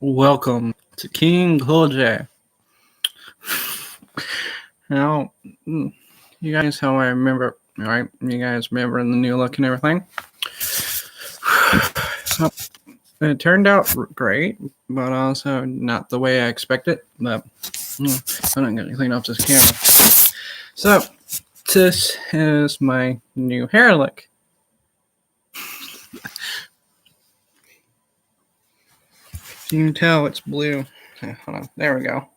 Welcome to King Cool J. Now, you guys, how I remember, right? You guys remember the new look and everything? It turned out great, but also not the way I expected. But I'm not going to clean up this camera. So, this is my new hair look. You can tell it's blue. Okay, hold on. There we go.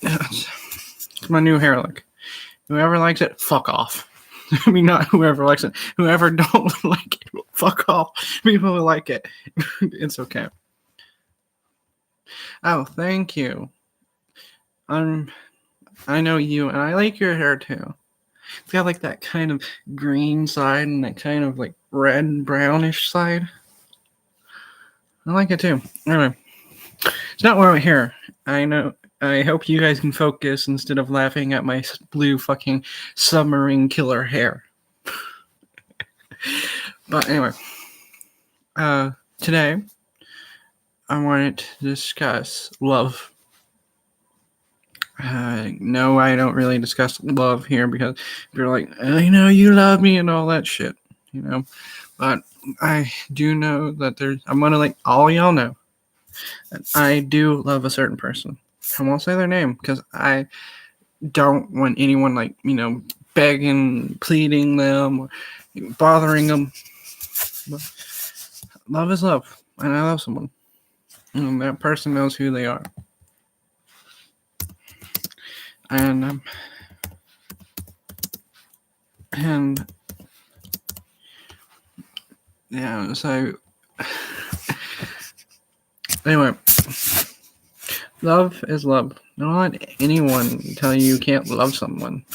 It's my new hair look. Whoever likes it, fuck off. I mean, not whoever likes it. Whoever don't like it, fuck off. People who like it, it's okay. Oh, thank you. I know you, and I like your hair too. It's got like that kind of green side and that kind of like red brownish side. I like it too. Anyway, it's not why we're here. I know. I hope you guys can focus instead of laughing at my blue fucking submarine killer hair. But anyway, today I wanted to discuss love. No, I don't really discuss love here because you're like, I know you love me and all that shit, you know. But I do know that I'm gonna let all y'all know that I do love a certain person. I won't say their name because I don't want anyone like, begging, pleading them, or bothering them. But love is love, and I love someone, and that person knows who they are. And yeah, so anyway, love is love. Don't let anyone tell you can't love someone.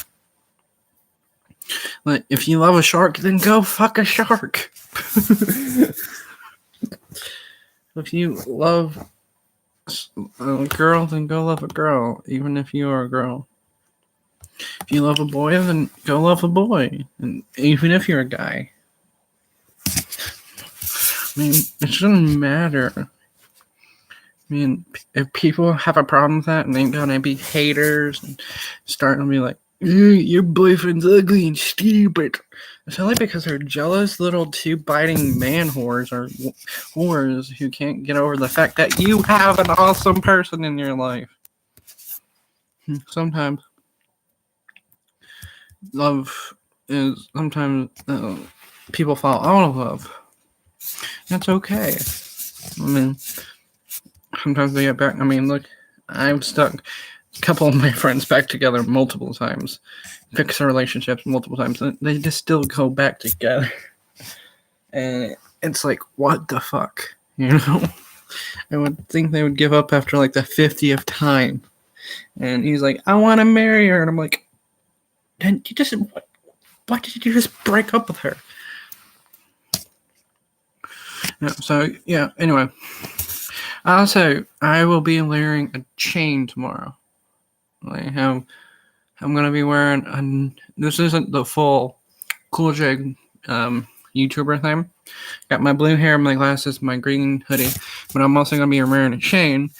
Like, if you love a shark, then go fuck a shark. If you love a girl, then go love a girl, even if you are a girl. If you love a boy, then go love a boy, and even if you're a guy. I mean, it shouldn't matter. I mean, if people have a problem with that and they're gonna be haters and starting to be like, your boyfriend's ugly and stupid. It's only because they're jealous little two-biting man whores or whores who can't get over the fact that you have an awesome person in your life. Sometimes people fall out of love. That's okay. I mean, sometimes they get back. I mean, look, I've stuck a couple of my friends back together multiple times, fix their relationships multiple times, and they just still go back together. And it's like, what the fuck? You know? I would think they would give up after like the 50th time. And he's like, I want to marry her. And I'm like, then you just, why did you just break up with her? Yeah, anyway. Also, I will be wearing a chain tomorrow. I'm going to be wearing this isn't the full Cool J YouTuber thing. Got my blue hair, my glasses, my green hoodie, but I'm also going to be wearing a chain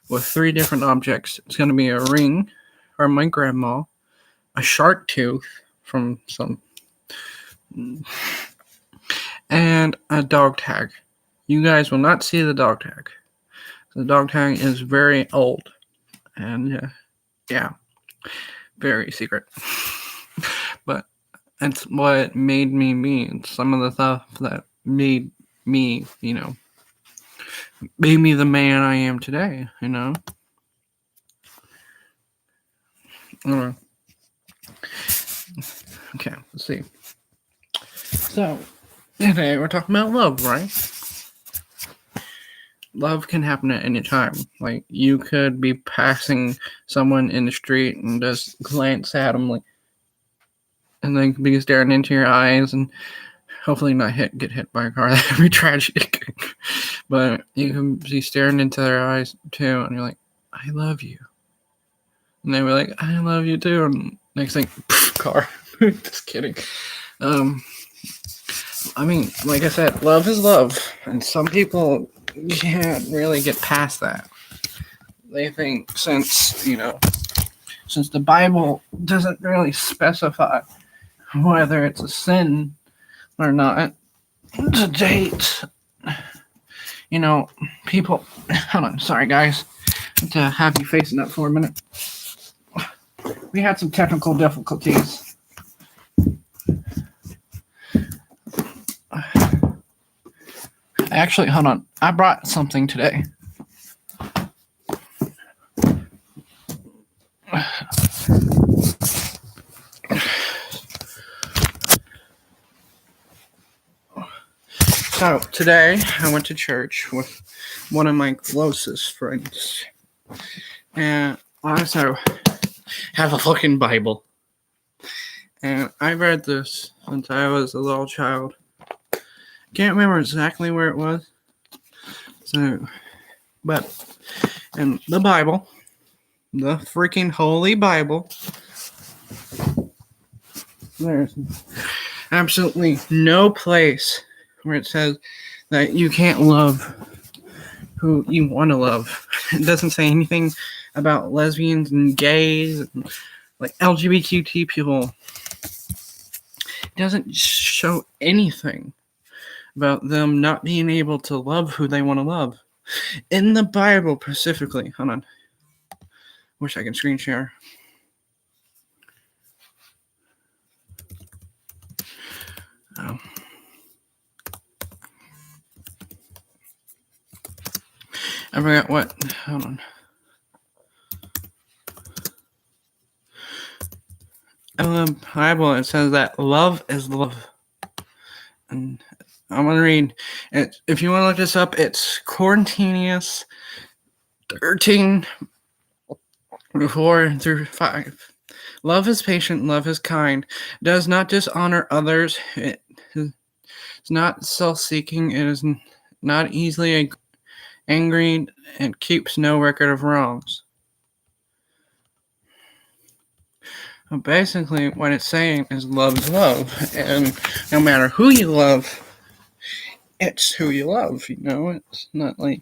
with 3 different objects. It's going to be a ring from my grandma, a shark tooth from some, and a dog tag. You guys will not see the dog tag. The dog tag is very old, and yeah, very secret. But it's what made me me. It's some of the stuff that made me, made me the man I am today, Okay, let's see. So, today we're talking about love, right? Love can happen at any time. Like, you could be passing someone in the street and just glance at them, like, and they could be staring into your eyes and hopefully not get hit by a car. That would be tragic. But you can be staring into their eyes too, and you're like, I love you. And they were like, I love you too. And next thing, car. Just kidding. I mean, like I said, love is love. And some people can't really get past that. They think since the Bible doesn't really specify whether it's a sin or not, to date, people. Hold on, sorry guys, to have you facing that for a minute. We had some technical difficulties. Actually, hold on. I brought something today. So, today I went to church with one of my closest friends. And I also have a fucking Bible. And I read this since I was a little child. Can't remember exactly where it was. But in the Bible, the freaking Holy Bible, there's absolutely no place where it says that you can't love who you want to love. It doesn't say anything about lesbians and gays and like LGBTQ people. It doesn't show anything about them not being able to love who they want to love. In the Bible specifically, hold on. Wish I could screen share. Oh. I forgot what. Hold on. In the Bible, it says that love is love. And I'm going to read it. If you want to look this up, it's Quarantinius 13, 4 through 5. Love is patient, love is kind, does not dishonor others, it is not self-seeking, it is not easily angry, and keeps no record of wrongs. Well, basically, what it's saying is love is love, and no matter who you love, it's who you love, It's not like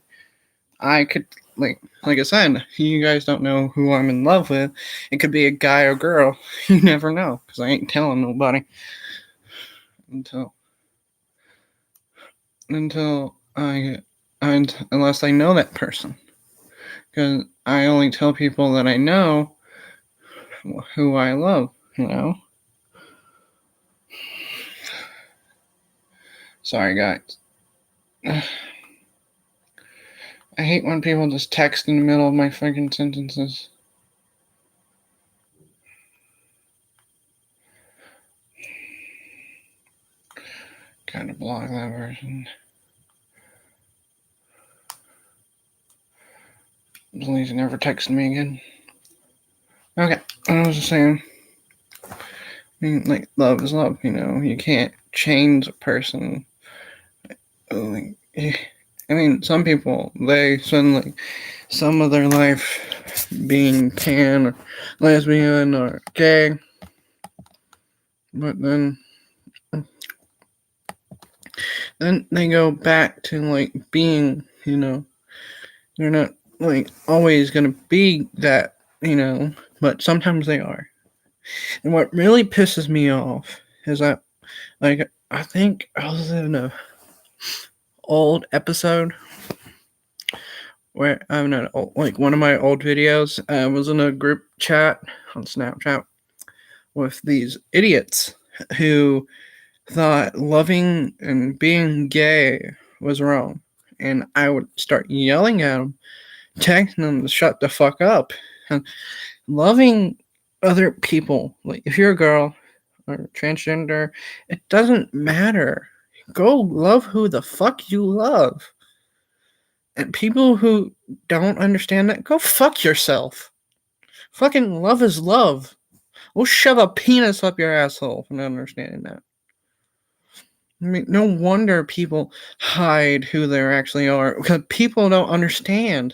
I could, like I said, you guys don't know who I'm in love with. It could be a guy or girl. You never know, because I ain't telling nobody unless I know that person. Because I only tell people that I know who I love, Sorry, guys. I hate when people just text in the middle of my fucking sentences. Kind of block that version. Please never text me again. Okay, I was just saying. I mean, like, love is love, You can't change a person. I mean, some people, they spend, like, some of their life being pan or lesbian or gay. But then they go back to, like, being, they're not, like, always going to be that, but sometimes they are. And what really pisses me off is that, like, I think I was in a old episode where I'm not like one of my old videos. I was in a group chat on Snapchat with these idiots who thought loving and being gay was wrong, and I would start yelling at them, texting them to shut the fuck up. And loving other people, like if you're a girl or transgender, it doesn't matter. Go love who the fuck you love. And people who don't understand that, go fuck yourself. Fucking love is love. We'll shove a penis up your asshole for not understanding that. I mean, no wonder people hide who they actually are, because people don't understand.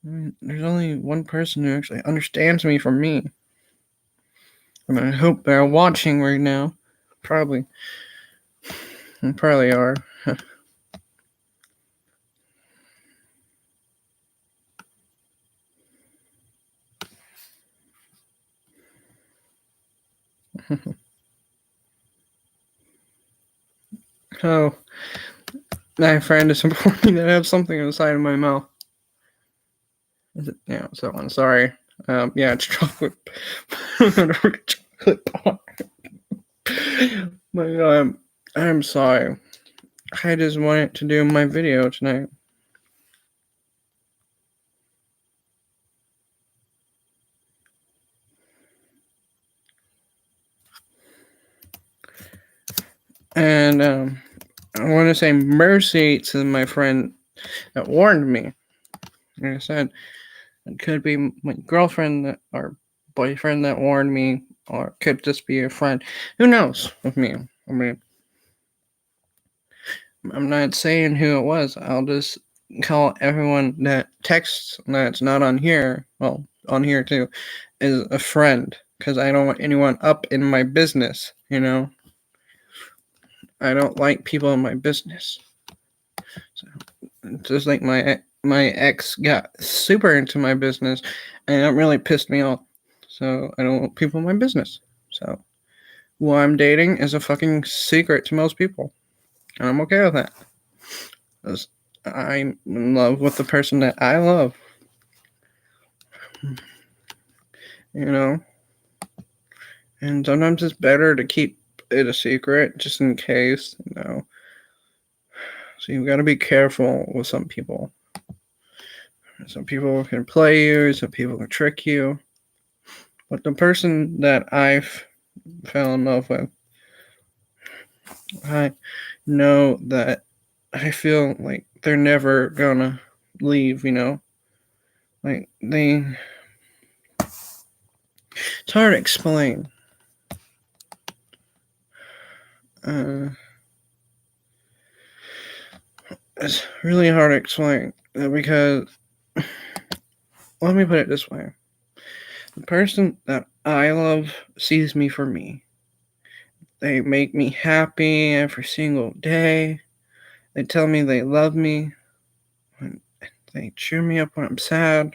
I mean, there's only one person who actually understands me from me. And I hope they're watching right now. Probably. They probably are. Oh, my friend is informing me that I have something inside of my mouth. Yeah, so I'm sorry. Yeah, it's chocolate. Chocolate bar. But I'm sorry. I just wanted to do my video tonight. And I want to say mercy to my friend that warned me. Like I said, it could be my girlfriend or boyfriend that warned me, or it could just be a friend. Who knows with me? I mean, I'm not saying who it was. I'll just call everyone that texts that's not on here, well, on here too, is a friend. Because I don't want anyone up in my business, you know? I don't like people in my business. So, just like my ex got super into my business, and it really pissed me off. So I don't want people in my business. So who I'm dating is a fucking secret to most people, and I'm okay with that. Because I'm in love with the person that I love. You know? And sometimes it's better to keep it a secret just in case, you know. So you've got to be careful with some people. Some people can play you, some people can trick you. But the person that I fell in love with, I know that I feel like they're never gonna leave, you know? Like, it's hard to explain. It's really hard to explain because, let me put it this way. The person that I love sees me for me. They make me happy every single day. They tell me they love me. They cheer me up when I'm sad.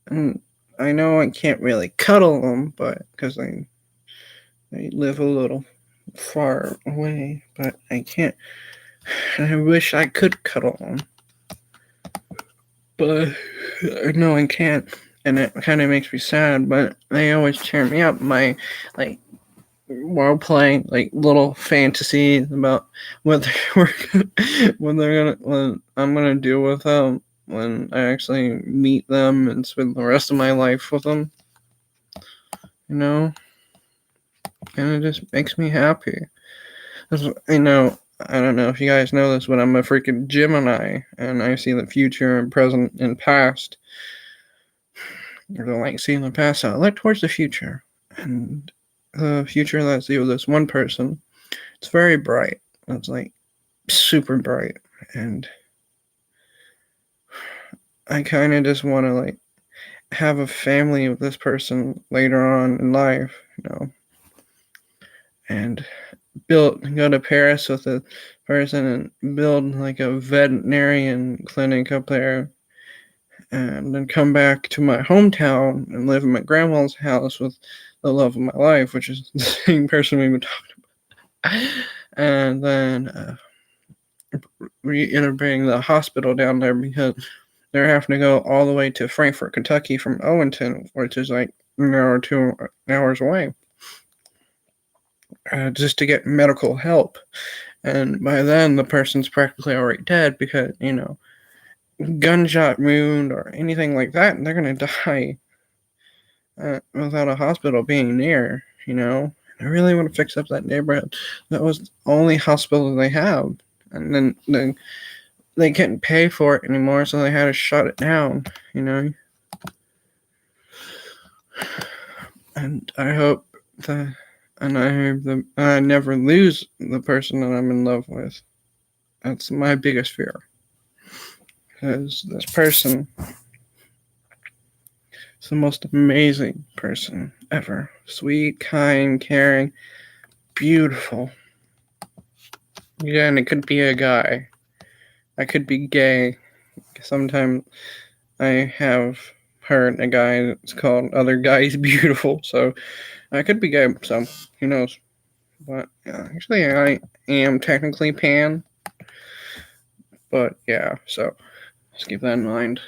And I know I can't really cuddle them, but because they live a little far away, but I can't. I wish I could cuddle them, but no, I can't, and it kind of makes me sad. But they always cheer me up. My like while playing like little fantasies about what what I'm gonna do with them when I actually meet them and spend the rest of my life with them. You know, and it just makes me happy. You know, I don't know if you guys know this, but I'm a freaking Gemini, and I see the future and present and past. I don't like seeing the past, so I look towards the future. And the future that I see with this one person, it's very bright. It's like super bright. And I kind of just want to like have a family with this person later on in life, you know. And go to Paris with a person and build like a veterinarian clinic up there, and then come back to my hometown and live in my grandma's house with the love of my life, which is the same person we've been talking about, and then reiterating the hospital down there because they're having to go all the way to Frankfort, Kentucky from Owenston, which is like an hour or 2 hours away. Just to get medical help. And by then, the person's practically already dead because, you know, gunshot wound or anything like that, and they're going to die without a hospital being near, you know. I really want to fix up that neighborhood. That was the only hospital they have. And then they couldn't pay for it anymore, so they had to shut it down, you know. And I hope that. And I hope that I never lose the person that I'm in love with. That's my biggest fear. Because this person is the most amazing person ever. Sweet, kind, caring, beautiful. Yeah, and it could be a guy. I could be gay. Sometimes I have heard a guy that's called Other Guys Beautiful, so I could be gay, so who knows. But yeah, actually, I am technically pan, but yeah, so let's keep that in mind.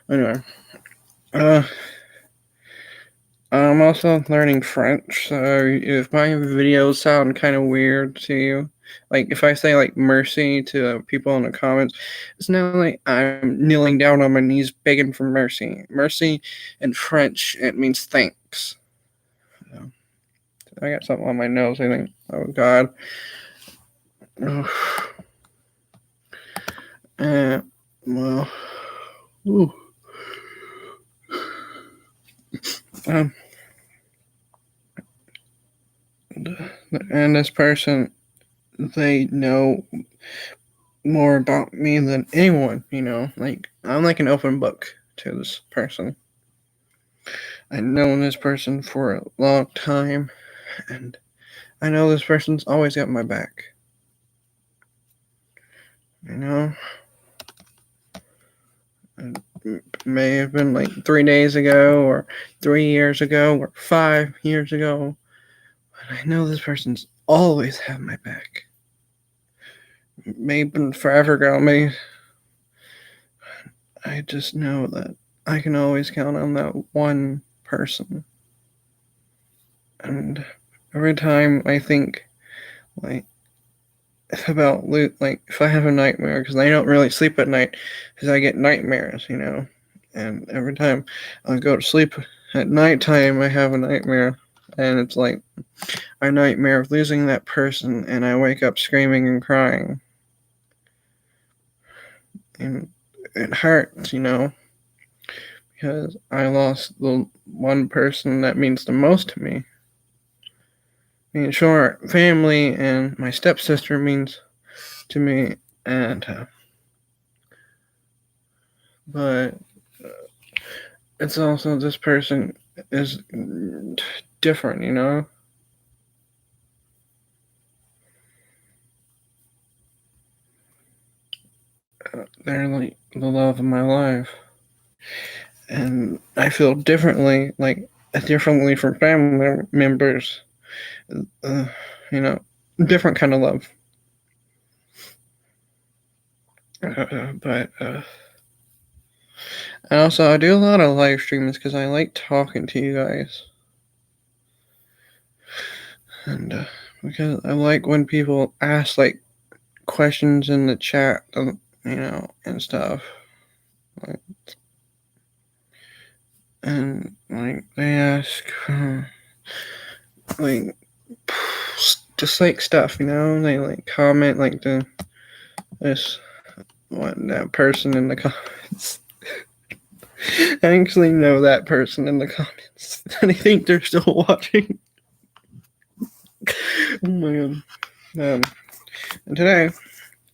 Anyway, uh, I'm also learning French, so if my videos sound kind of weird to you, like if I say like mercy to people in the comments, it's not like I'm kneeling down on my knees begging for mercy. Mercy in French, it means thanks. So, I got something on my nose, I think. Oh, God. Well, ooh. Um, and this person, they know more about me than anyone, like I'm like an open book to this person. I've known this person for a long time, and I know this person's always got my back. It may have been like 3 days ago, or 3 years ago, or 5 years ago, but I know this person's always had my back. Maybe forever ago, maybe. I just know that I can always count on that one person. And every time I think, like, about like if I have a nightmare, because I don't really sleep at night, because I get nightmares, and every time I go to sleep at nighttime, I have a nightmare, and it's like a nightmare of losing that person, and I wake up screaming and crying, and it hurts, because I lost the one person that means the most to me. I mean, sure, family and my stepsister means to me, and but it's also this person is different, They're like the love of my life, and I feel differently from family members. Uh, different kind of love. But and also I do a lot of live streams because I like talking to you guys, and because I like when people ask like questions in the chat, and stuff. Like, and like they ask, like just like stuff, They like comment like this that person in the comments. I actually know that person in the comments, and I think they're still watching. Oh my god! And today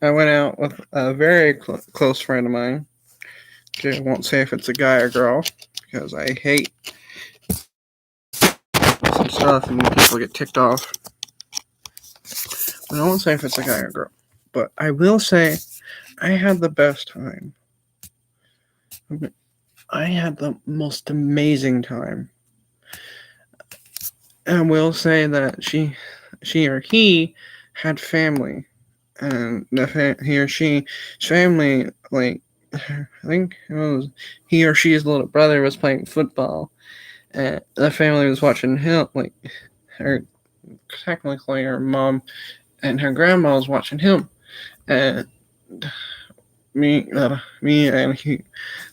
I went out with a very close friend of mine. I won't say if it's a guy or girl because I hate some stuff and people get ticked off. But I won't say if it's a guy or girl. But I will say I had the best time. I had the most amazing time. And I will say that she or he had family. And he or she's family, like, I think it was he or she's little brother was playing football. And the family was watching him, like, technically her mom and her grandma was watching him. And me and the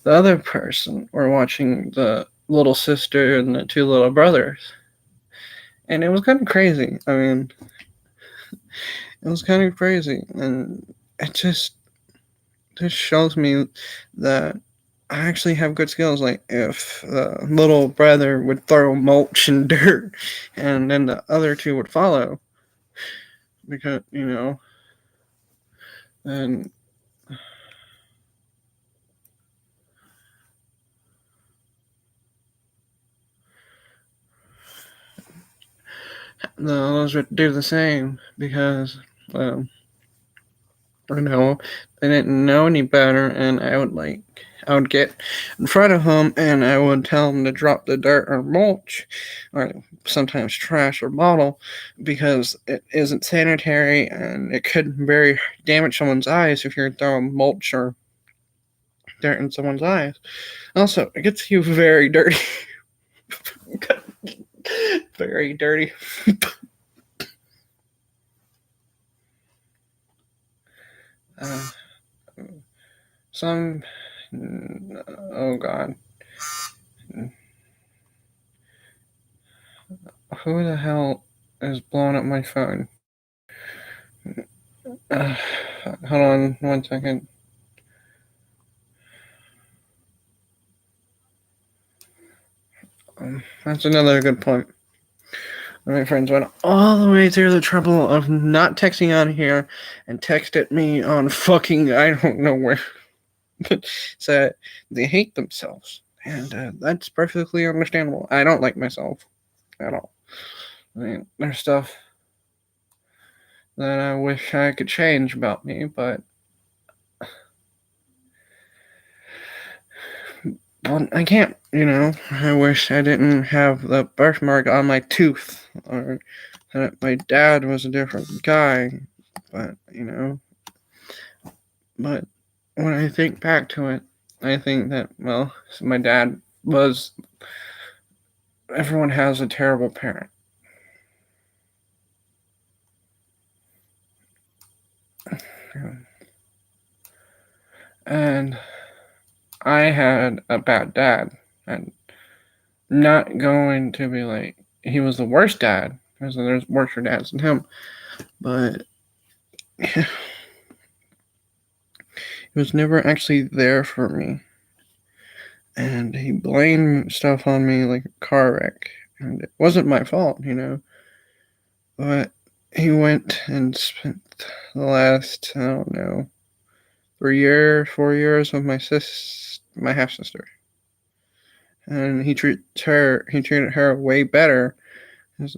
other person were watching the little sister and the two little brothers, and it was kind of crazy. I mean, it was kind of crazy, and it just shows me that I actually have good skills. Like if the little brother would throw mulch and dirt, and then the other two would follow, because and the others would do the same because You know, they didn't know any better, and I would get in front of them and I would tell them to drop the dirt or mulch, or sometimes trash or bottle, because it isn't sanitary and it could very damage someone's eyes if you're throwing mulch or dirt in someone's eyes. Also, it gets you very dirty. Very dirty. Some. Oh God. Who the hell is blowing up my phone? Hold on 1 second. That's another good point. My friends went all the way through the trouble of not texting on here and texted me on fucking I don't know where. So they hate themselves, and that's perfectly understandable. I don't like myself at all. I mean, there's stuff that I wish I could change about me, but I can't, I wish I didn't have the birthmark on my tooth, or that my dad was a different guy, but, but when I think back to it, I think that, well, my dad was, everyone has a terrible parent. And I had a bad dad, and not going to be like, he was the worst dad, because there's worse dads than him, but he was never actually there for me. And he blamed stuff on me like a car wreck, and it wasn't my fault, but he went and spent the last, I don't know, 4 years with my half sister, and he treated her way better.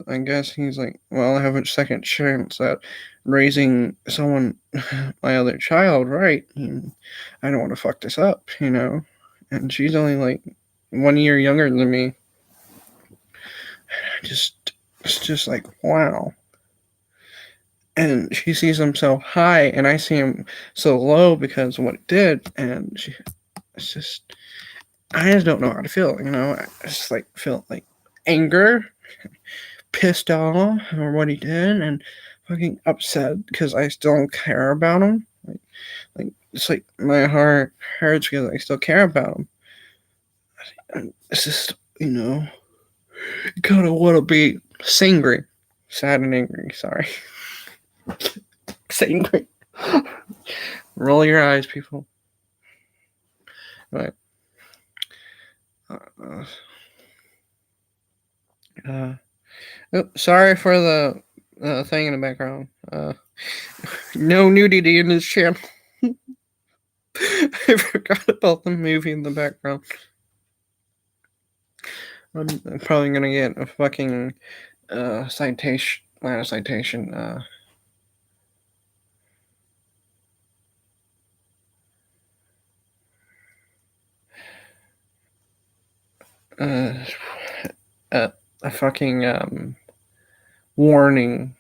I guess he's like, well, I have a second chance at raising my other child, right? And I don't want to fuck this up, and she's only like 1 year younger than me. It's just like, wow. And she sees him so high, and I see him so low because of what it did. And it's just, I just don't know how to feel. I just like feel like anger, pissed off over what he did, and fucking upset because I still care about him. Like it's like my heart hurts because I still care about him. And it's just, you kind of want to be sangry, sad and angry. Sorry. Sangry. Roll your eyes, people. Right. Sorry for the thing in the background. No nudity in this channel. I forgot about the movie in the background. I'm probably gonna get a fucking citation. Not a citation. A fucking warning.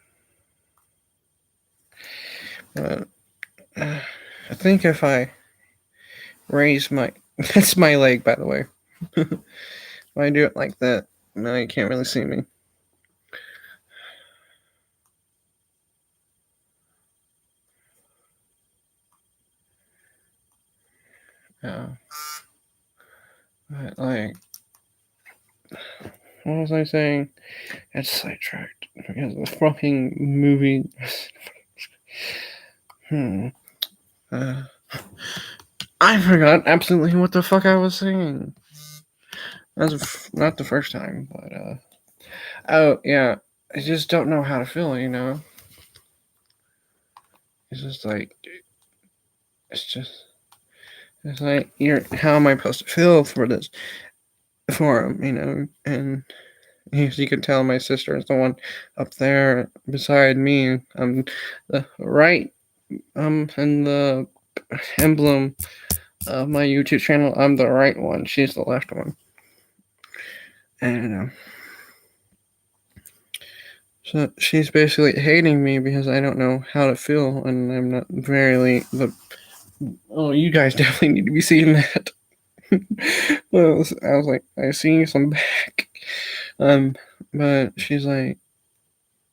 I think if I raise my that's my leg, by the way. If I do it like that, now you can't really see me. But like, what was I saying? It's sidetracked because the fucking movie. I forgot absolutely what the fuck I was saying. That's not the first time, but oh yeah, I just don't know how to feel. It's just like, it's like, how am I supposed to feel for this, for him, and as you can tell, my sister is the one up there beside me. I'm the right in the emblem of my YouTube channel, I'm the right one. She's the left one. And so she's basically hating me because I don't know how to feel, and I'm not very the. Oh, you guys definitely need to be seeing that. Well, I was like, I see some back. But she's like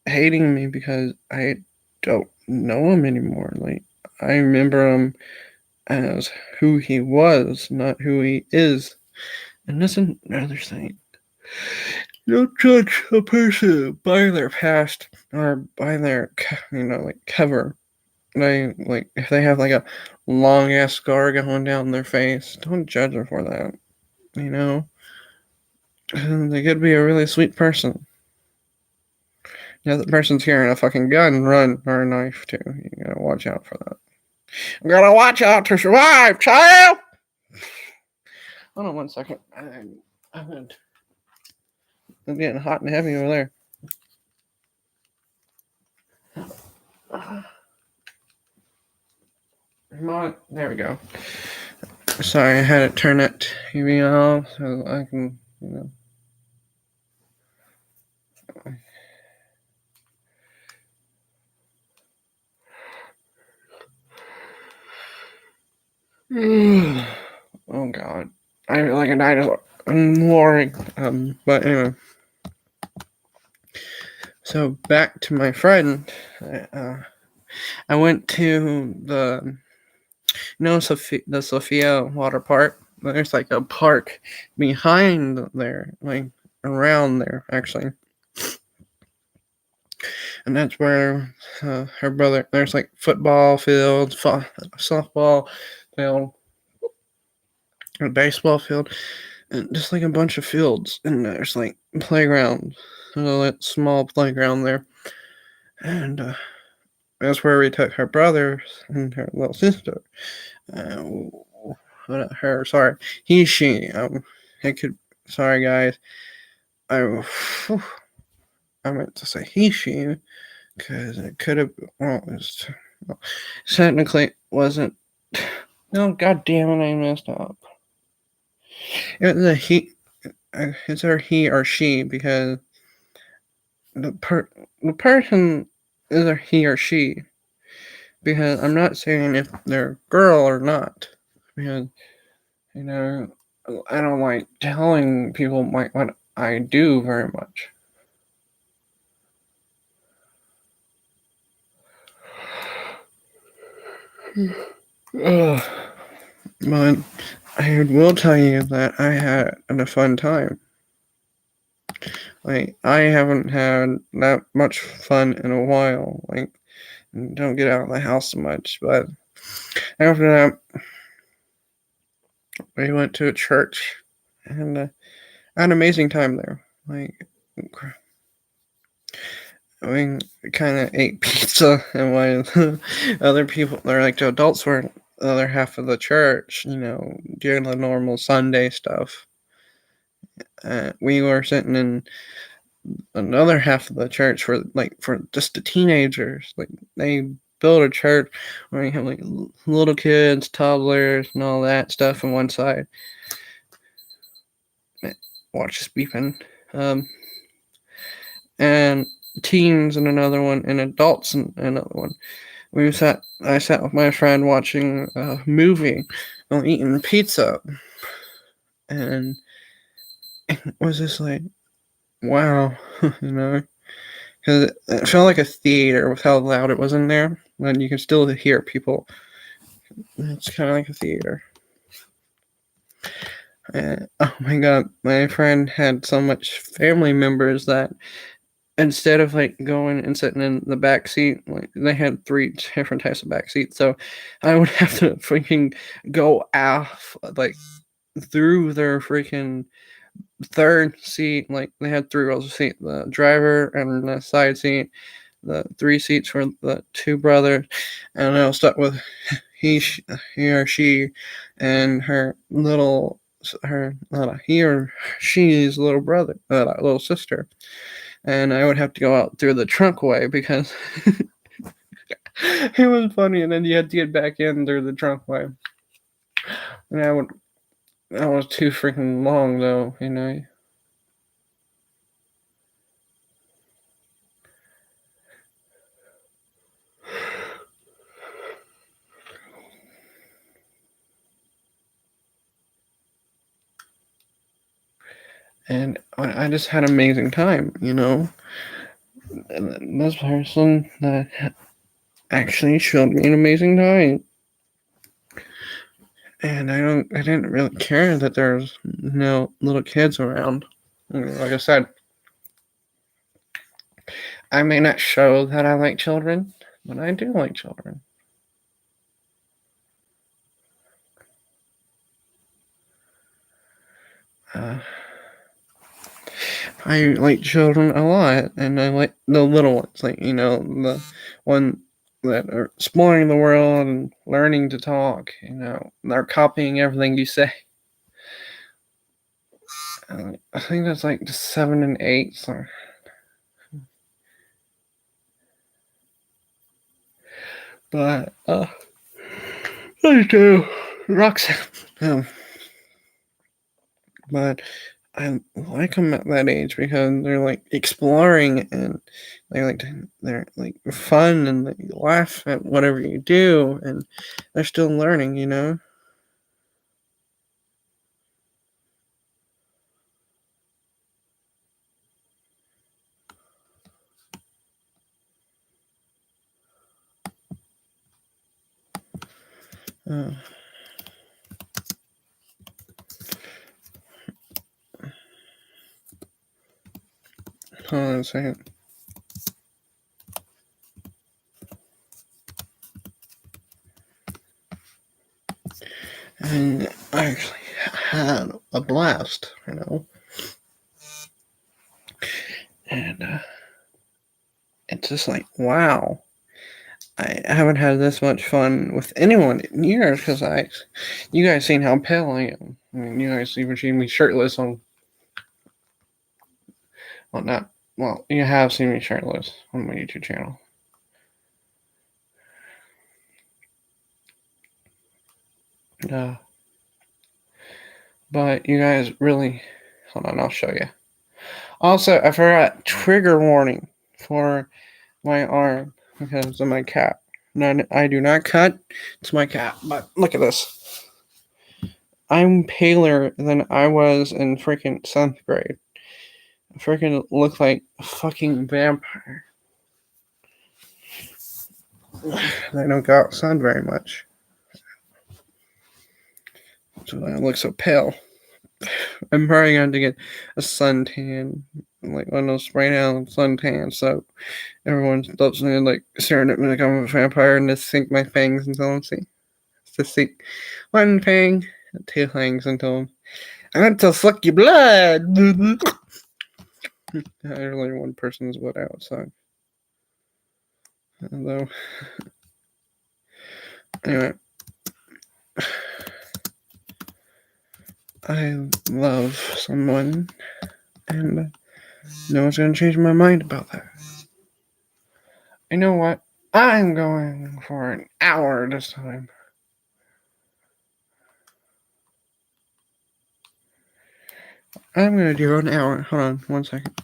hating me because I don't know him anymore. Like, I remember him as who he was, not who he is. And that's another thing. Don't judge a person by their past or by their, cover. If they have like a long ass scar going down their face, don't judge them for that. They could be a really sweet person. The other person's carrying a fucking gun, run, or a knife too. You gotta watch out for that. You gotta watch out to survive, child! Hold on 1 second. It's getting hot and heavy over there. Come on. There we go. Sorry, I had to turn that TV off so I can, Oh god. I feel like a dinosaur. I'm roaring. But anyway. So back to my friend. I went to the Sophia Water Park. There's like a park behind there, like around there actually. And that's where her brother, there's like football field, softball field, a baseball field, and just like a bunch of fields. And there's like playground, that small playground there. And that's where we took her brother and her little sister. She. Sorry guys. I meant to say she, because it could have, technically wasn't, no, god damn it, I messed up. It was a he, it's either he or she, because the person is either he or she, because I'm not saying if they're a girl or not, because, I don't like telling people what I do very much. But I will tell you that I had a fun time. Like, I haven't had that much fun in a while. Like, don't get out of the house much. But after that, we went to a church, and I had an amazing time there. Like, we kind of ate pizza, and while other people, they're like the adults, were the other half of the church, doing the normal Sunday stuff. We were sitting in another half of the church for just the teenagers. Like, they built a church where you have like little kids, toddlers, and all that stuff on one side. Watch this beeping. And teens in another one, and adults in another one. I sat with my friend watching a movie and eating pizza, and it was just like, wow, because it felt like a theater with how loud it was in there, and you can still hear people. It's kind of like a theater. Oh my god, my friend had so much family members that instead of like going and sitting in the back seat, like, they had 3 different types of back seats, so I would have to freaking go off, like, through their freaking third seat. Like, they had 3 rows of seat, the driver and the side seat, the 3 seats for the 2 brothers, and I was stuck with he or she and he or she's little brother, little sister. And I would have to go out through the trunk way because It was funny, and then you had to get back in through the trunk way. And that was too freaking long, though, you know. And I just had an amazing time, you know. And this person that actually showed me an amazing time. And I didn't really care that there's no little kids around. Like I said, I may not show that I like children, but I do like children. I like children a lot, and I like the little ones, like, you know, the one that are exploring the world and learning to talk, you know, they're copying everything you say. I think that's like 7 and 8. So. But, I do. Roxanne. But I like them at that age because they're like exploring and they're like fun and they laugh at whatever you do and they're still learning, you know. Uh, Hold on a second. And I actually had a blast, you know. And it's just like, wow. I haven't had this much fun with anyone in years because you guys seen how pale I am. I mean, you guys even seen me shirtless on, well, not, well, you have seen me shirtless on my YouTube channel. But you guys really, hold on, I'll show you. Also, I forgot trigger warning for my arm because of my cat. No, I do not cut. It's my cat. But look at this. I'm paler than I was in freaking 7th grade. I freaking look like a fucking vampire. I don't go outside very much. So I look so pale. I'm probably going to get a suntan, like one of those spray down suntans, so everyone stops me like staring at me like I'm a vampire and just sink my fangs into them. See, just sink one fang, 2 fangs into them. I want to suck your blood. Only one person's blood outside. Though, anyway, I love someone, and no one's gonna change my mind about that. You know what? I'm going for an hour this time. I'm gonna do an hour. Hold on, 1 second.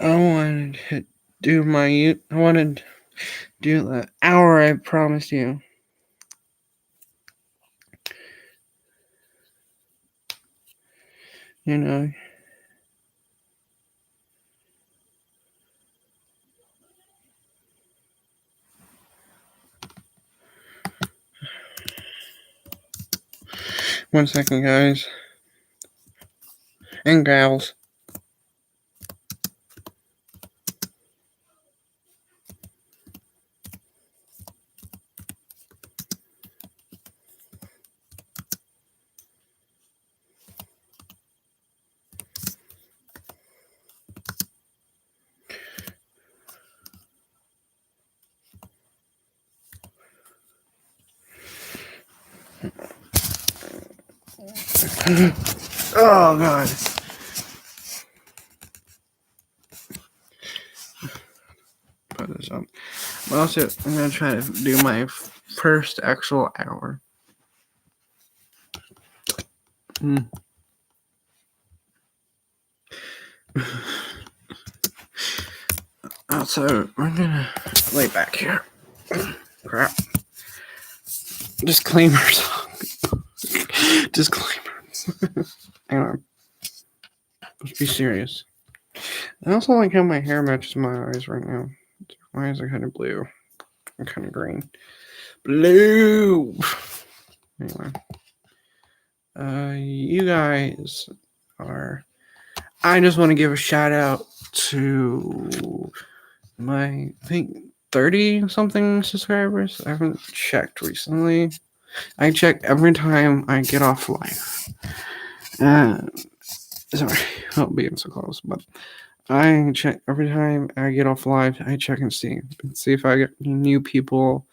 I wanted to do the hour I promised you. You know. One second, guys. And gals. Oh god. Put this up. But also, I'm gonna try to do my first actual hour. Also, we're gonna lay back here. Crap. Disclaimers. Disclaimers. Anyway, let's be serious. I also like how my hair matches my eyes right now. My eyes are kind of blue and kind of green. Blue! Anyway. You guys are... I just want to give a shout out to my, I think, 30-something subscribers. I haven't checked recently. I check every time I get off live. Sorry, not being so close, but I check every time I get off live. I check and see if I get new people,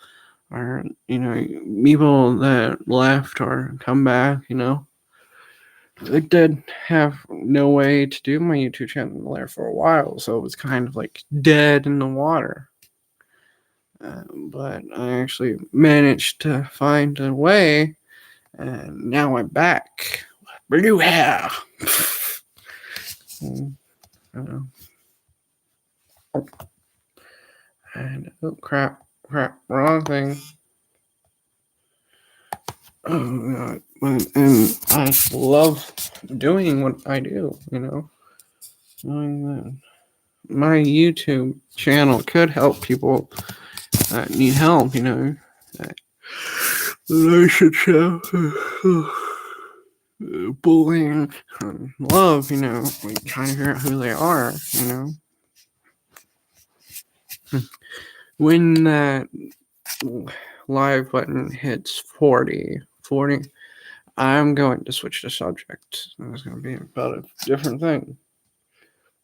or people that left or come back. I did have no way to do my YouTube channel there for a while, so it was kind of like dead in the water. But I actually managed to find a way, and now I'm back. Blue hair. And oh crap, wrong thing. Oh god, and I love doing what I do. Knowing that my YouTube channel could help people that need help. Relationship, bullying, love. We trying to figure out who they are. When that live button hits 40, I'm going to switch the subject. It's going to be about a different thing.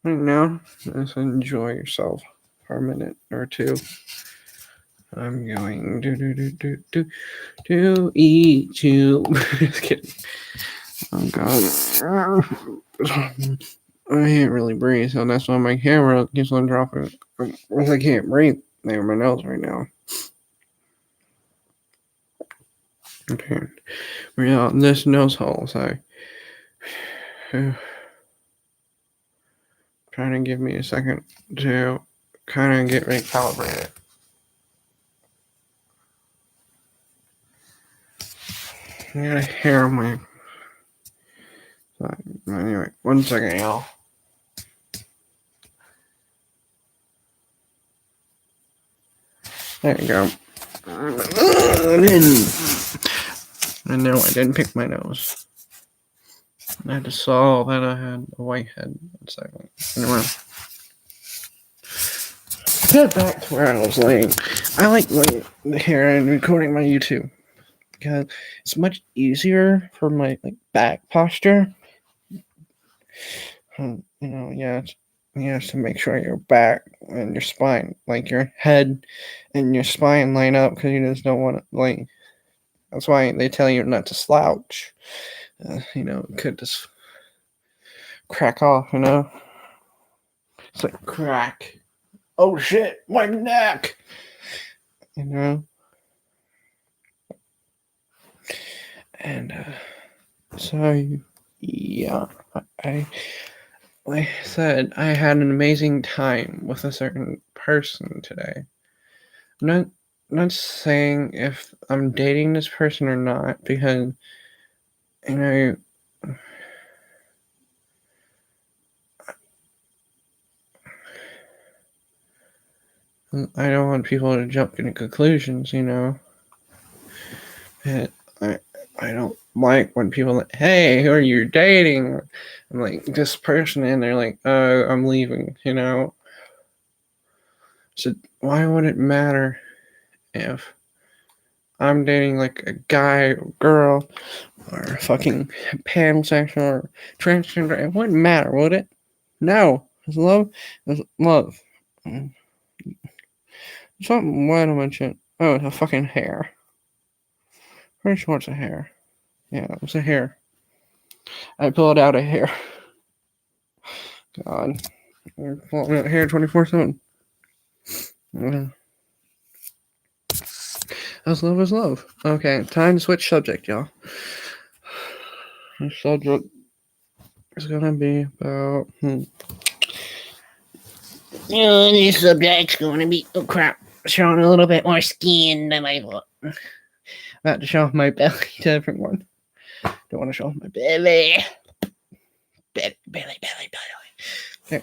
Right now, just enjoy yourself for a minute or two. I'm going to eat you. Just kidding. Oh god. I can't really breathe, so that's why my camera keeps on dropping. I can't breathe near my nose right now. Okay. Yeah, this nose hole, so trying to give me a second to kind of get recalibrated. I got a hair on my... Anyway, 1 second, y'all. There you go. And no, I didn't pick my nose. I just saw that I had a white head. 1 second. Anyway. Get back to where I was laying. I like laying here and recording my YouTube because it's much easier for my back posture. You have to make sure your back and your spine, your head and your spine line up, because you just don't want to that's why they tell you not to slouch. It could just crack off, It's like crack. Oh shit, my neck! And so, yeah, like I said, I had an amazing time with a certain person today. I'm not saying if I'm dating this person or not, because I don't want people to jump into conclusions, And I don't like when people hey, who are you dating? I'm like, this person, and they're like, I'm leaving, So why would it matter if I'm dating a guy or girl or fucking pansexual or transgender? It wouldn't matter, would it? No. It's love. It's love. Something what I mentioned. Oh, it's a fucking hair. Pretty sure it's a hair. Yeah, it was a hair. I pull it out of hair. God. We're pulling out hair 24/7. Yeah. As love is love. Okay, time to switch subject, y'all. The subject is gonna be about. This subject's going to be, oh crap, showing a little bit more skin than I thought. About to show off my belly to everyone. Don't want to show off my Belly. Belly. Okay.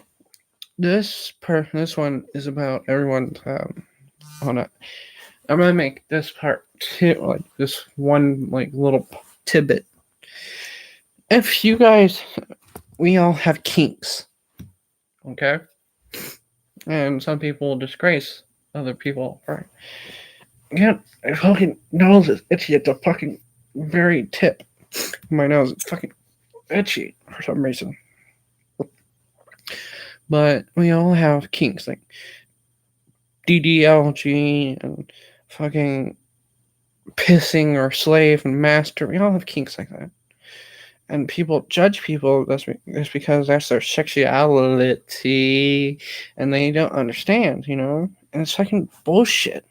This one is about everyone. On it. I'm gonna make this part like this one little tidbit. If you guys, we all have kinks, okay, and some people disgrace other people, right? Yeah, I fucking nose is itchy at the fucking very tip. My nose is fucking itchy for some reason. But we all have kinks like DDLG and fucking pissing or slave and master. We all have kinks like that. And people judge people that's because that's their sexuality and they don't understand, And it's fucking bullshit.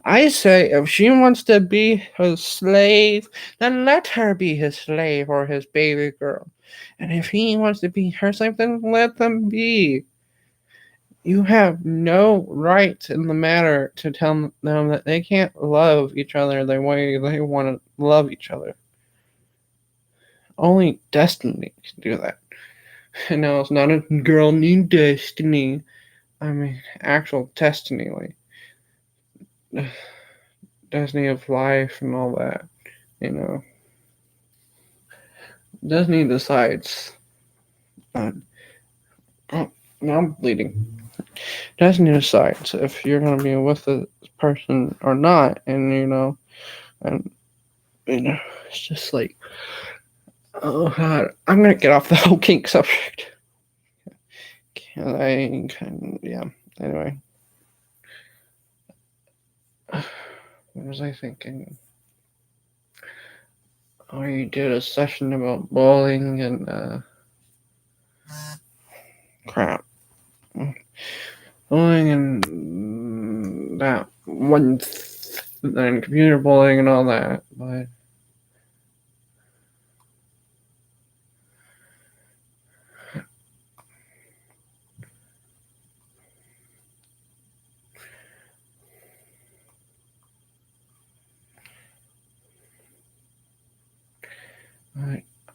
I say if she wants to be his slave, then let her be his slave or his baby girl. And if he wants to be her slave, then let them be. You have no right in the matter to tell them that they can't love each other the way they want to love each other. Only destiny can do that. No, it's not a girl named Destiny. I mean, actual destiny, like destiny of life and all that. Destiny decides. Oh, now I'm bleeding. Destiny decides if you're gonna be with this person or not, and it's just like, oh God, I'm gonna get off the whole kink subject. Yeah. Anyway, what was I thinking? We did a session about bowling and crap. Bowling and that one, and computer bowling and all that, but.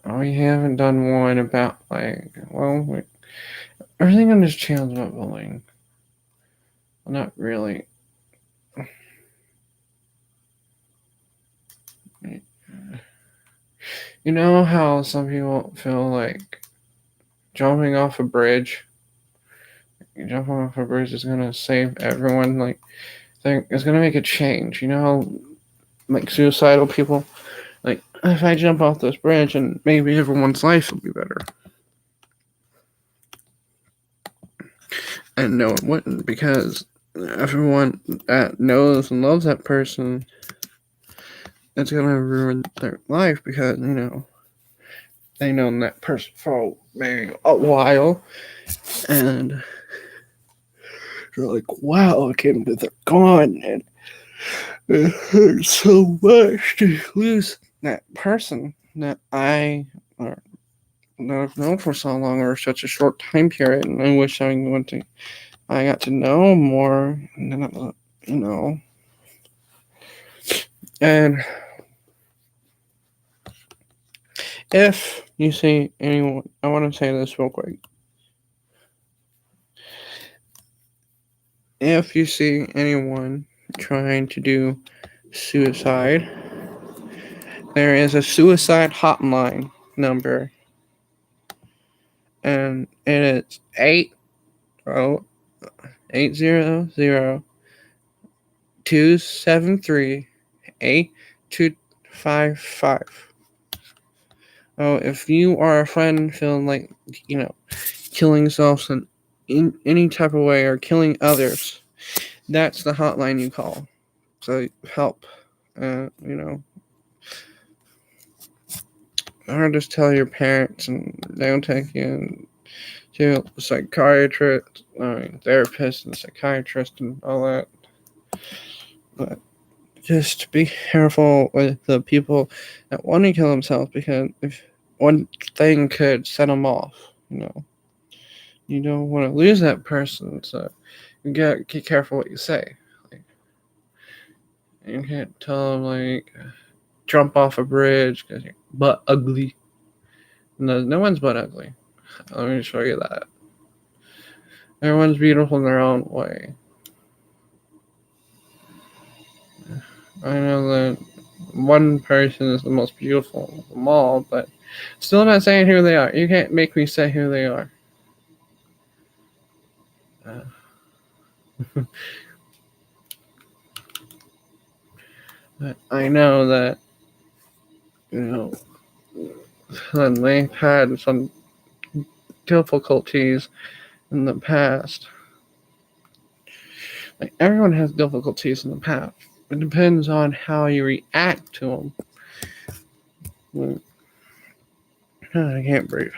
We haven't done one about everything on this channel is about bullying. Well, not really. You know how some people feel like jumping off a bridge? Jumping off a bridge is gonna save everyone. Like, it's gonna make a change. You know how, suicidal people, if I jump off this bridge and maybe everyone's life will be better. And no, it wouldn't, because everyone that knows and loves that person, it's gonna ruin their life because, they know that person for maybe a while, and they're like, wow, I can't believe they're gone, and it hurts so much to lose that person that I've known for so long or such a short time period, and I wish I got to know more, and then, and if you see anyone, I want to say this real quick. If you see anyone trying to do suicide, there is a suicide hotline number, and it is 800-273-8255. If you are a friend feeling like, killing yourself in any type of way or killing others, that's the hotline you call. So help, or just tell your parents and they'll take you to a psychiatrist, therapist and psychiatrist and all that. But just be careful with the people that want to kill themselves, because if one thing could set them off, you don't want to lose that person, so you gotta be careful what you say. Like, you can't tell them, like, jump off a bridge because you're butt ugly. No one's butt ugly. Let me show you that. Everyone's beautiful in their own way. I know that one person is the most beautiful of them all, but still not saying who they are. You can't make me say who they are. But I know that, that they've had some difficulties in the past. Like, everyone has difficulties in the past. It depends on how you react to them. I can't breathe.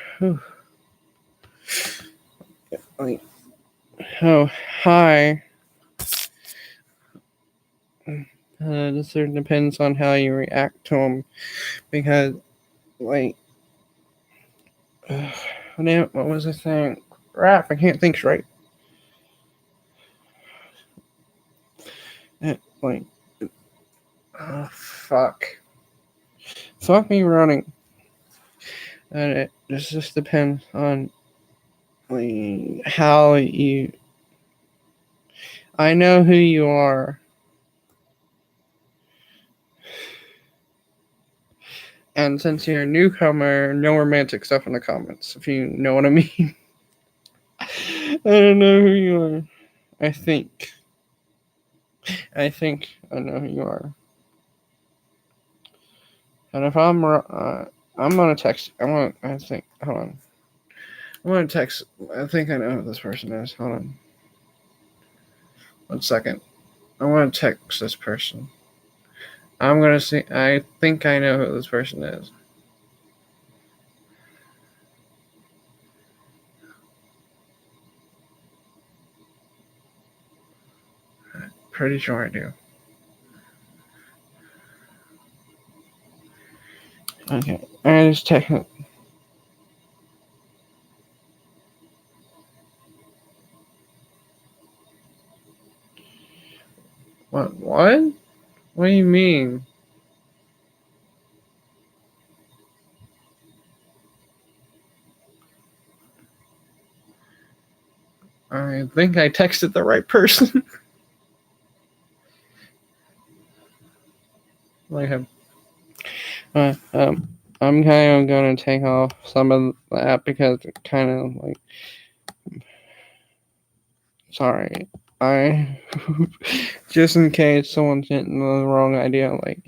Like, oh, hi. This depends on how you react to them, because, like, what was I saying? Crap, I can't think straight. Like, fuck. Fuck me running. And it just depends on, like, how you. I know who you are. And since you're a newcomer, no romantic stuff in the comments, if you know what I mean. I don't know who you are. I think I know who you are. And if I'm gonna text. Hold on. I'm gonna text. I think I know who this person is. Hold on. 1 second. I want to text this person. I'm gonna see. I think I know who this person is. Pretty sure I do. Okay, I just text it. What? What? What do you mean? I think I texted the right person. Like, I'm kind of gonna take off some of that because it kind of, like, sorry. I just in case someone's getting the wrong idea, like,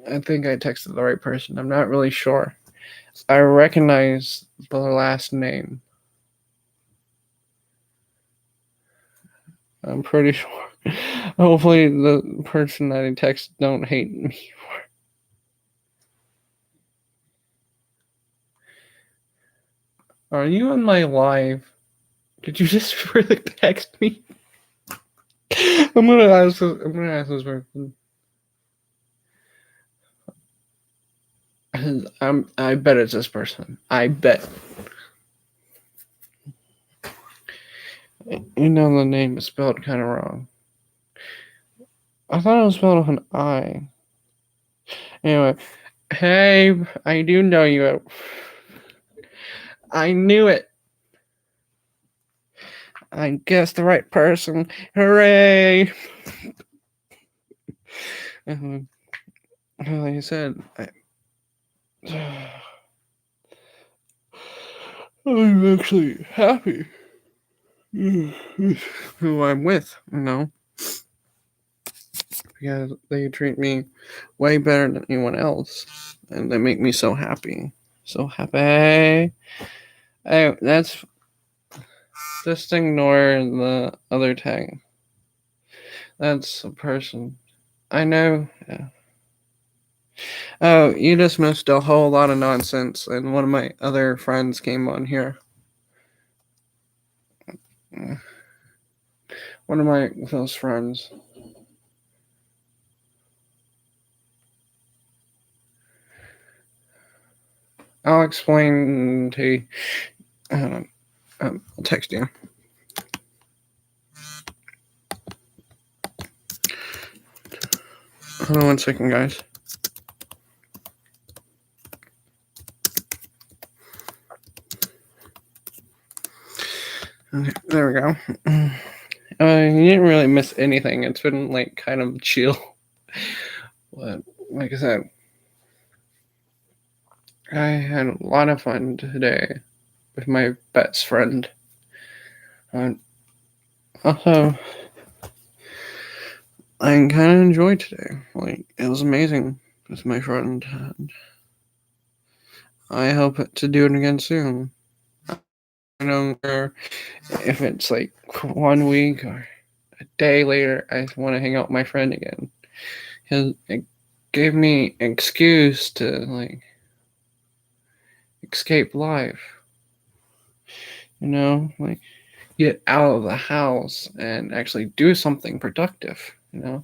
I think I texted the right person. I'm not really sure. I recognize the last name. I'm pretty sure. Hopefully the person that I text don't hate me for. Are you on my live? Did you just really text me? I'm gonna ask this person. I bet it's this person. I bet. The name is spelled kind of wrong. I thought it was spelled with an I. Anyway, hey, I do know you. I knew it. I guessed the right person. Hooray! Like I said, I'm actually happy who I'm with, because they treat me way better than anyone else, and they make me so happy. So happy. Oh, that's. Just ignore the other tag. That's a person. I know. Yeah. Oh, you just missed a whole lot of nonsense, and one of my other friends came on here. One of my close friends. I'll explain to you. I'll text you. Hold on 1 second, guys. Okay, there we go. You didn't really miss anything. It's been like kind of chill. But like I said, I had a lot of fun today with my best friend. And also, I kind of enjoyed today. Like, it was amazing with my friend. And I hope to do it again soon. I don't care if it's like 1 week or a day later. I want to hang out with my friend again. Because it gave me an excuse to like escape life. You know, like get out of the house and actually do something productive, you know?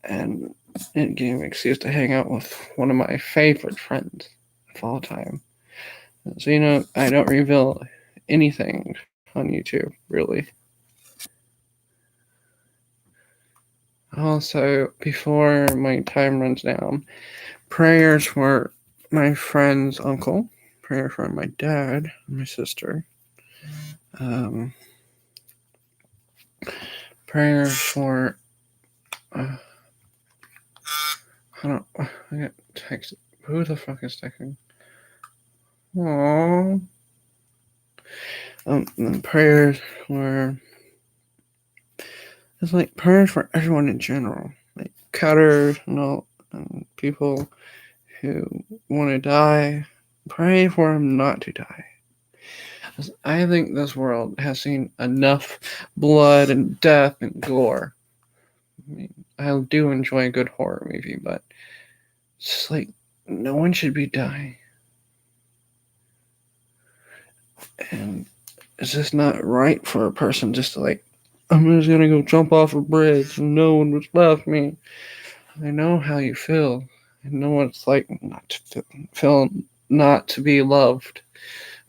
And it gave me an excuse to hang out with one of my favorite friends of all time. So, you know, I don't reveal anything on YouTube, really. Also, before my time runs down, prayers for my friend's uncle, prayer for my dad, my sister, prayers for I got text. Who the fuck is texting? Aww. And prayers for it's like prayers for everyone in general, like cutters and all, and people who want to die. Pray for them not to die. I think this world has seen enough blood and death and gore. I mean, I do enjoy a good horror movie, but it's like no one should be dying. And it's just not right for a person just to like, I'm just gonna go jump off a bridge and no one would love me. I know how you feel. I know what it's like not to feel not to be loved.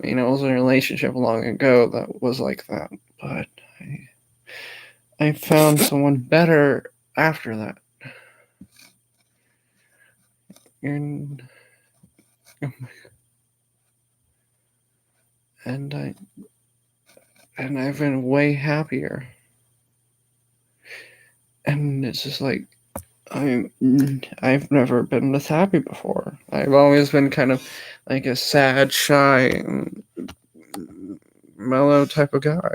I mean, it was a relationship long ago that was like that, but I found someone better after that. And and I've been way happier. And it's just like I've never been this happy before. I've always been kind of like a sad, shy, mellow type of guy.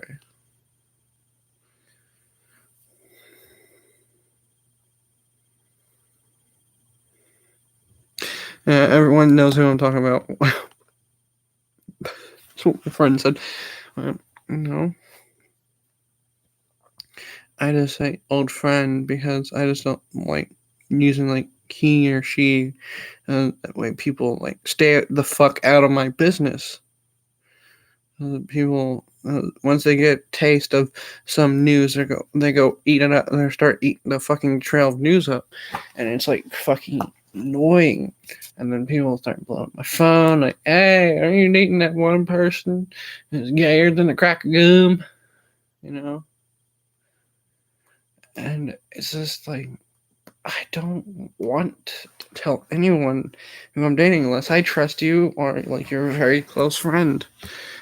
Everyone knows who I'm talking about. That's what my friend said. No. I just say old friend because I just don't like using like he or she. That way people like stay the fuck out of my business. People once they get taste of some news, they go eat it up. They start eating the fucking trail of news up, and it's like fucking annoying. And then people start blowing up my phone, like, "Hey, are you dating that one person who's gayer than a crack of gum?" You know. And it's just like I don't want to tell anyone who I'm dating unless I trust you or like you're a very close friend.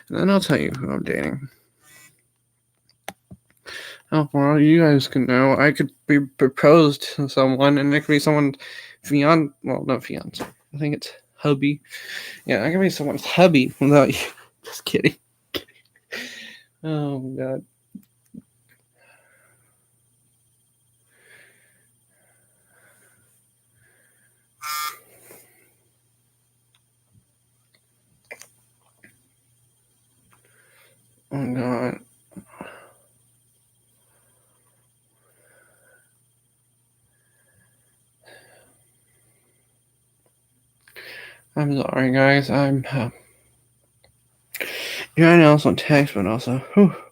And then I'll tell you who I'm dating. Oh, well, you guys can know. I could be proposed to someone, and it could be someone's fiance. Well, not fiance. I think it's hubby. Yeah, I could be someone's hubby without you. Just kidding. Oh, God. Oh, God. I'm sorry, guys. I'm trying to also text, but also,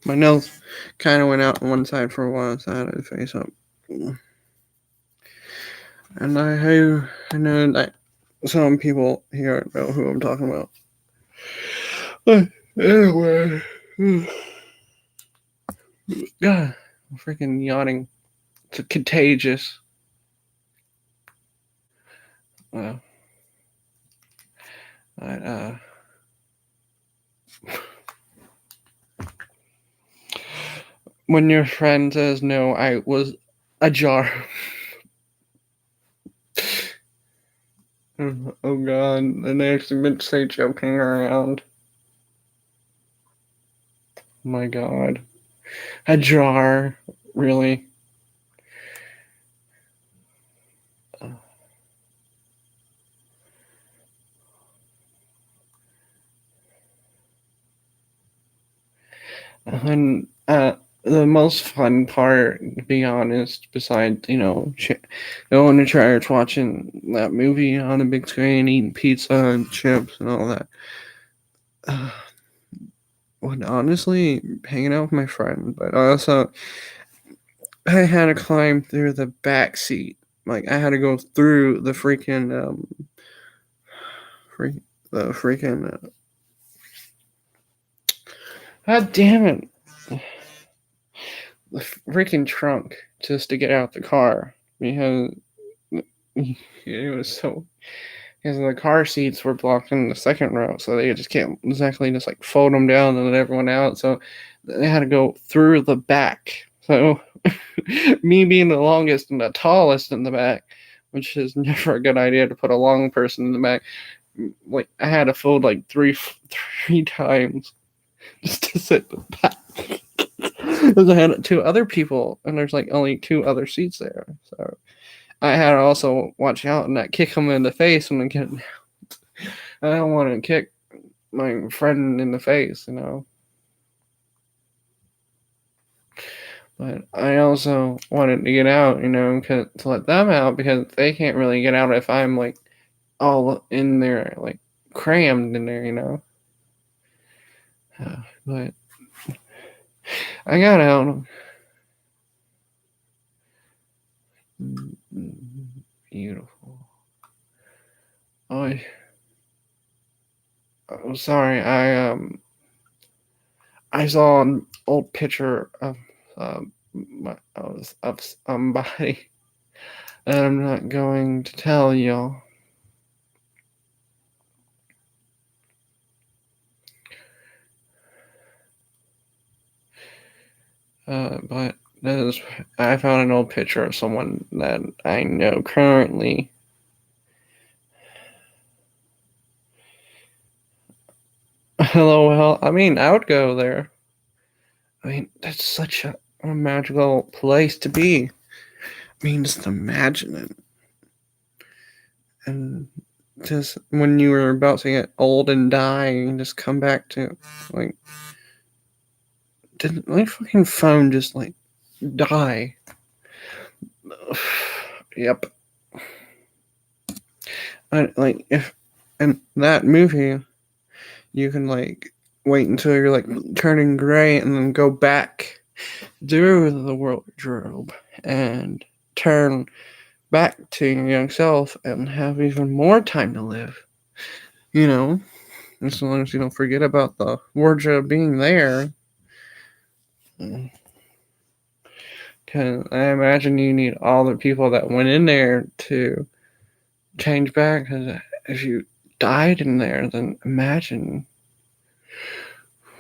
my nose kind of went out on one side for a while, so I had to face up. And I know that some people here know who I'm talking about. But anyway, God, I'm freaking yawning. It's contagious. Well, when your friend says no, I was ajar. Oh God, the next meant to say joking around. My God. Ajar, really? And the most fun part, to be honest, besides going to church, watching that movie on the big screen, eating pizza and chips and all that, would honestly hanging out with my friend. But also, I had to climb through the back seat. Like I had to go through the freaking God damn it. The freaking trunk just to get out the car because it was so because the car seats were blocked in the second row, so they just can't exactly just like fold them down and let everyone out. So they had to go through the back. So me being the longest and the tallest in the back, which is never a good idea to put a long person in the back. Like I had to fold like three times just to sit in the back. Because I had two other people, and there's like only two other seats there. So I had to also watch out and not kick him in the face when I get out. I don't want to kick my friend in the face, But I also wanted to get out, to let them out because they can't really get out if I'm like all in there, like crammed in there, But I got out. Beautiful. I'm sorry. I saw an old picture of somebody, and I'm not going to tell y'all. But I found an old picture of someone that I know currently. Well, I mean, I would go there. I mean, that's such a magical place to be. I mean, just imagine it. And just when you were about to get old and die, and just come back to, like, didn't my fucking phone just, like, die? Yep. Like, if in that movie, you can, like, wait until you're, like, turning gray and then go back through the wardrobe and turn back to your young self and have even more time to live. As long as you don't forget about the wardrobe being there. Because I imagine you need all the people that went in there to change back. Because if you died in there, then imagine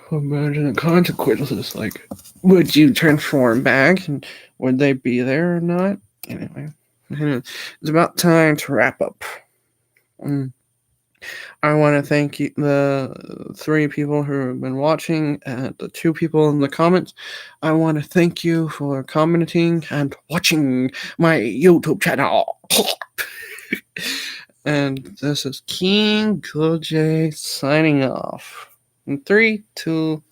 the consequences. Like, would you transform back? And would they be there or not? Anyway, it's about time to wrap up. I want to thank you, the 3 people who have been watching and the 2 people in the comments. I want to thank you for commenting and watching my YouTube channel. And this is King Cool J signing off. In 3, 2,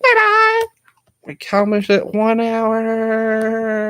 bye-bye. We accomplished it 1 hour.